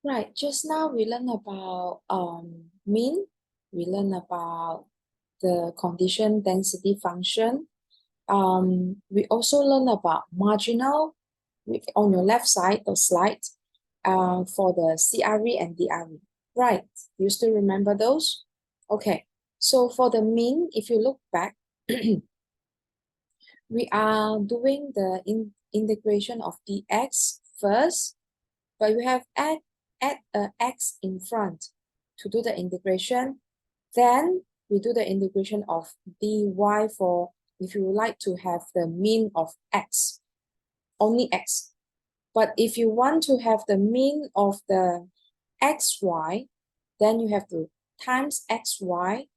Right, just now we learned about mean, we learned about the condition density function. We also learned about marginal on your left side, the slide, for the CRE and DRE. Right, you still remember those? Okay, so for the mean, if you look back, we are doing the integration of dx first, but we have add a x in front to do the integration. Then we do the integration of dy for if you would like to have the mean of x, only x. But if you want to have the mean of the xy, then you have to times xy,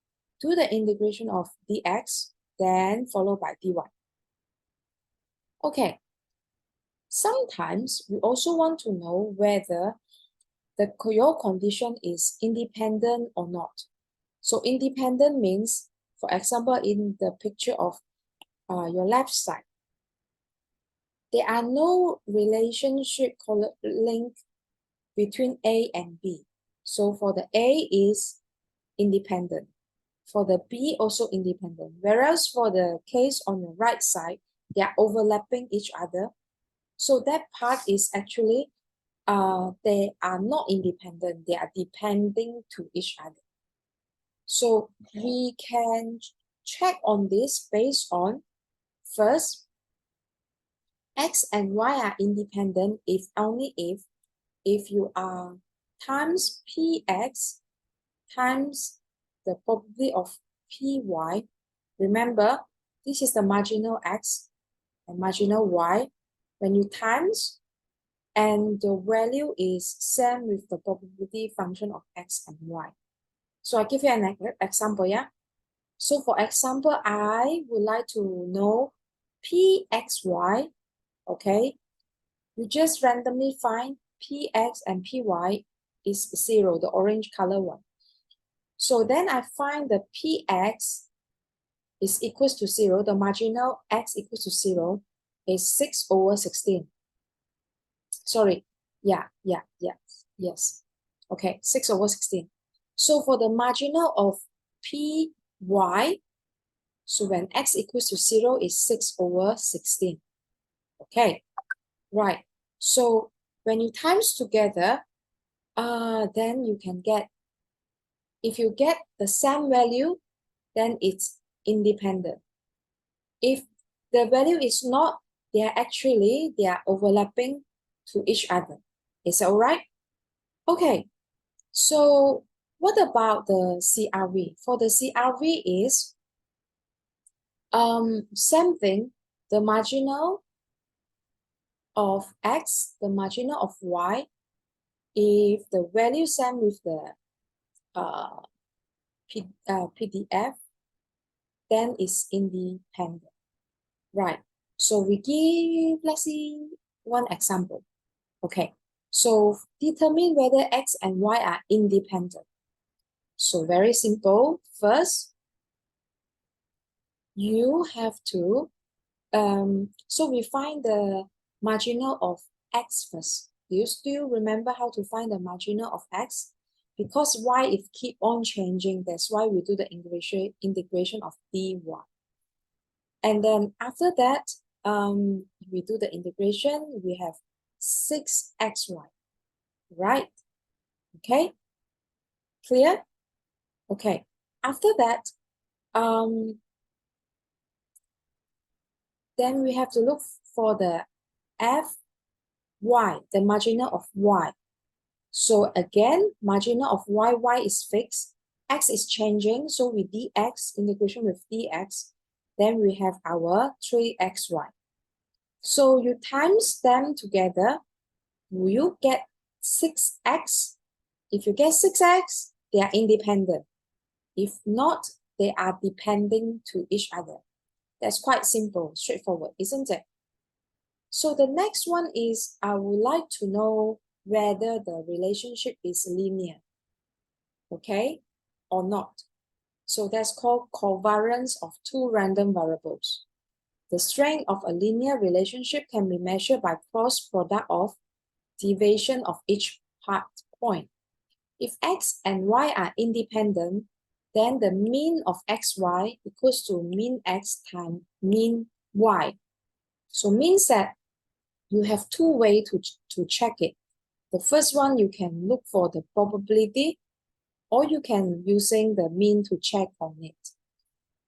do the integration of dx, then followed by dy. Okay, sometimes we also want to know whether your condition is independent or not. So independent means, for example, in the picture of your left side, there are no relationship link between A and B. So for the A is independent. For the B also independent. Whereas for the case on the right side, they are overlapping each other. So that part is actually they are not independent, they are depending to each other. So we can check on this based on, first, x and y are independent if only if you are times px times the probability of py. Remember, this is the marginal x and marginal y. When you times, and the value is same with the probability function of x and y. So I give you an example, yeah? So for example, I would like to know pxy, okay? You just randomly find px and py is 0, the orange color one. So then I find the px is equals to 0, the marginal x equals to 0 is 6 over 16. Sorry, yes. Okay, 6 over 16. So for the marginal of py, so when x equals to 0 is 6 over 16. Okay, right. So when you times together, then you can get, if you get the same value, then it's independent. If the value is not, they are overlapping to each other. Is that all right? Okay, so what about the CRV? For the CRV is same thing, the marginal of x, the marginal of y, if the value same with the PDF, then it's independent. Right. So we give, let's see, one example. Okay. So determine whether x and y are independent. So very simple. First, you have to, so we find the marginal of x first. Do you still remember how to find the marginal of x? Because y if keep on changing, that's why we do the integration of dy. And then after that, we do the integration, we have 6xy, right? Okay, clear? Okay, after that, then we have to look for the fy, the marginal of y. So again, marginal of y is fixed, x is changing, so with dx, integration with dx, then we have our 3xy. So you times them together, will you get 6x? If you get 6x, they are independent. If not, they are depending to each other. That's quite simple, straightforward, isn't it? So the next one is, I would like to know whether the relationship is linear, okay, or not. So that's called covariance of two random variables. The strength of a linear relationship can be measured by cross product of deviation of each part point. If x and y are independent, then the mean of xy equals to mean x times mean y. So means that you have two ways to check it. The first one, you can look for the probability, or you can using the mean to check on it.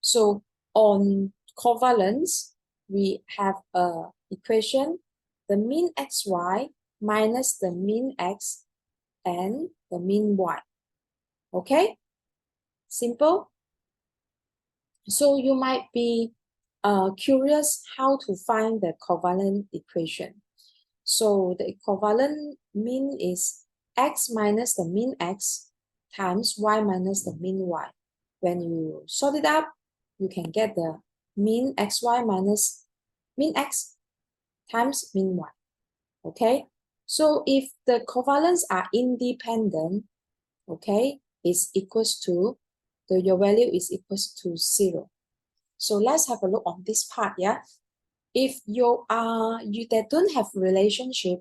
So on covalence, we have a equation, the mean xy minus the mean x and the mean y. Okay? Simple. So you might be curious how to find the covalent equation. So the equivalent mean is x minus the mean x times y minus the mean y. When you sort it out, you can get the mean xy minus mean x times mean y. Okay? So if the covalents are independent, okay, is equals to, your value is equals to 0. So let's have a look on this part, yeah? If you they don't have relationship,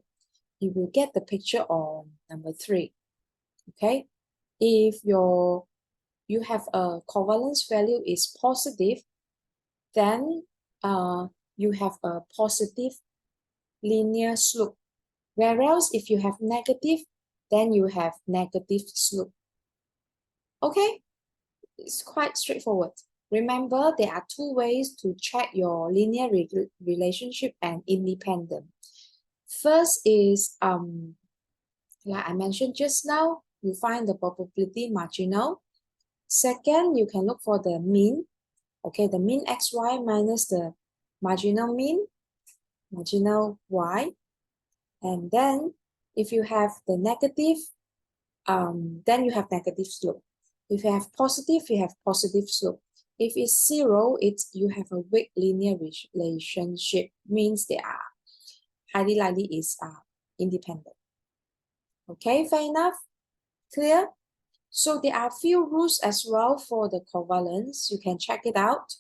you will get the picture on number 3. Okay, if you have a covalence value is positive, then you have a positive linear slope. Whereas if you have negative, then you have negative slope. Okay, it's quite straightforward. Remember, there are two ways to check your linear relationship and independent. First is, like I mentioned just now, you find the probability marginal. Second, you can look for the mean. Okay, the mean xy minus the marginal mean, marginal y. And then if you have the negative, then you have negative slope. If you have positive, you have positive slope. If it's 0, you have a weak linear relationship, means they are highly likely is independent. Okay, fair enough? Clear? So there are few rules as well for the covalence. You can check it out.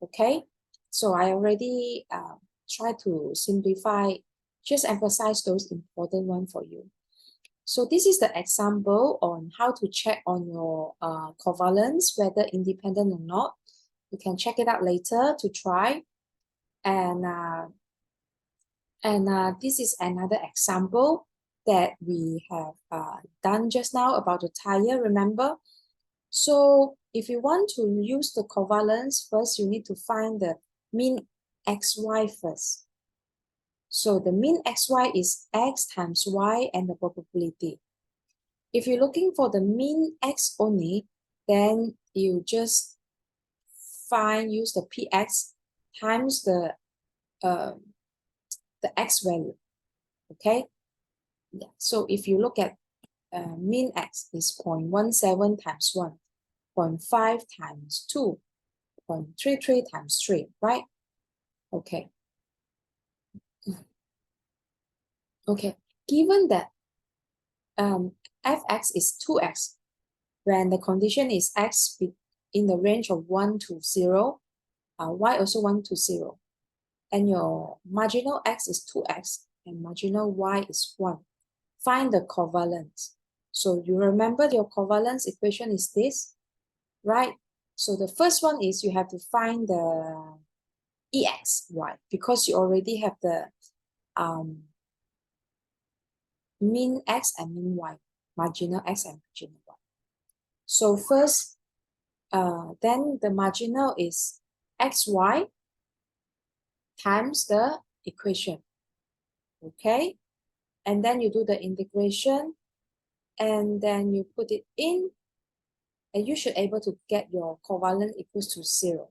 Okay, so I already tried to simplify, just emphasize those important ones for you. So this is the example on how to check on your covalence, whether independent or not. You can check it out later to try. And this is another example that we have done just now about the tire, remember? So if you want to use the covalence, first you need to find the mean xy first. So the mean xy is x times y and the probability. If you're looking for the mean x only, then you just use the px times the x value. Okay? Yeah. So if you look at mean x is 0.17 times 1, 0.5 times 2, 0.33 times 3, right? Okay. Okay. Given that fx is 2x, when the condition is x in the range of 1 to 0, y also 1 to 0, and your marginal x is 2x and marginal y is 1. Find the covalence. So you remember your covalence equation is this, right? So the first one is you have to find the EXY because you already have the mean x and mean y, marginal x and marginal y. So first, then the marginal is xy times the equation, okay? And then you do the integration, and then you put it in, and you should able to get your covalent equals to 0.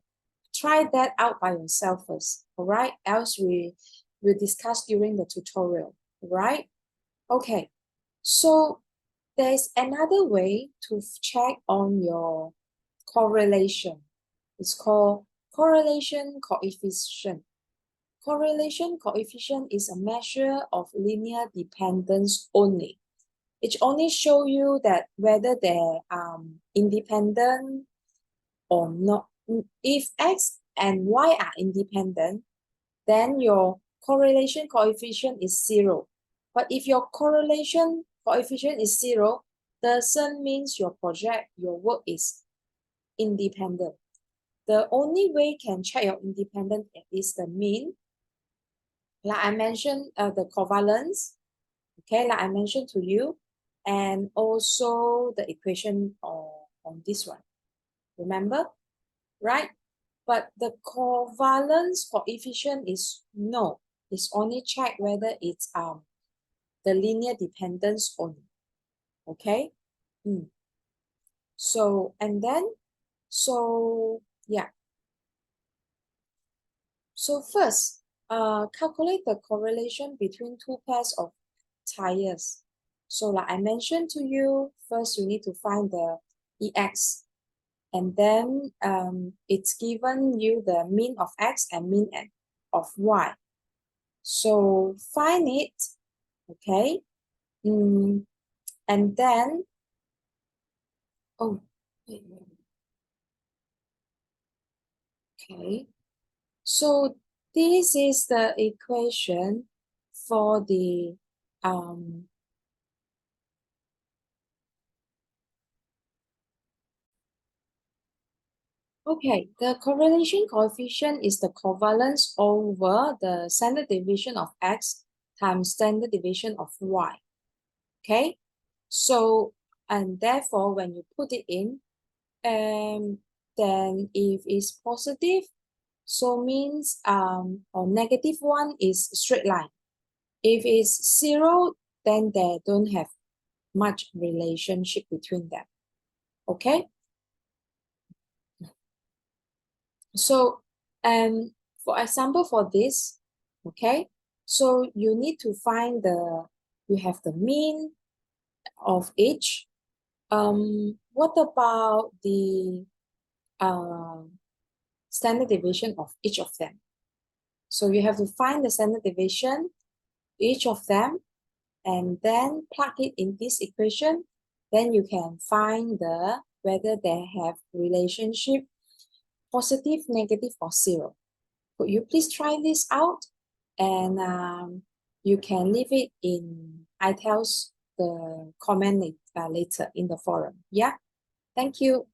Try that out by yourself first, all right? Else we will discuss during the tutorial, all right? Okay, so there's another way to check on your correlation. It's called correlation coefficient. Correlation coefficient is a measure of linear dependence only. It only shows you that whether they're independent or not. If x and y are independent, then your correlation coefficient is 0. But if your correlation coefficient is 0, doesn't mean your work is independent. The only way you can check your independence is the mean. Like I mentioned, the covalence, okay, like I mentioned to you, and also the equation on this one. Remember, right? But the covalence coefficient is no. It's only check whether it's the linear dependence only. Okay? So, and then, so yeah. So first, calculate the correlation between two pairs of tires. So like I mentioned to you, first you need to find the EX, and then it's given you the mean of X and mean of Y. So find it, okay? And then, oh, wait, okay. So this is the equation for the okay, the correlation coefficient is the covalence over the standard deviation of X times standard deviation of Y. Okay, so and therefore when you put it in, then if it's positive, so means or negative one is straight line. If it's 0, then they don't have much relationship between them. Okay, so for example for this, okay, so you need to find you have the mean of each. What about the standard deviation of each of them? So you have to find the standard deviation each of them, and then plug it in this equation. Then you can find whether they have relationship positive, negative, or 0. Could you please try this out? And you can leave it in the comment later in the forum. Yeah, thank you.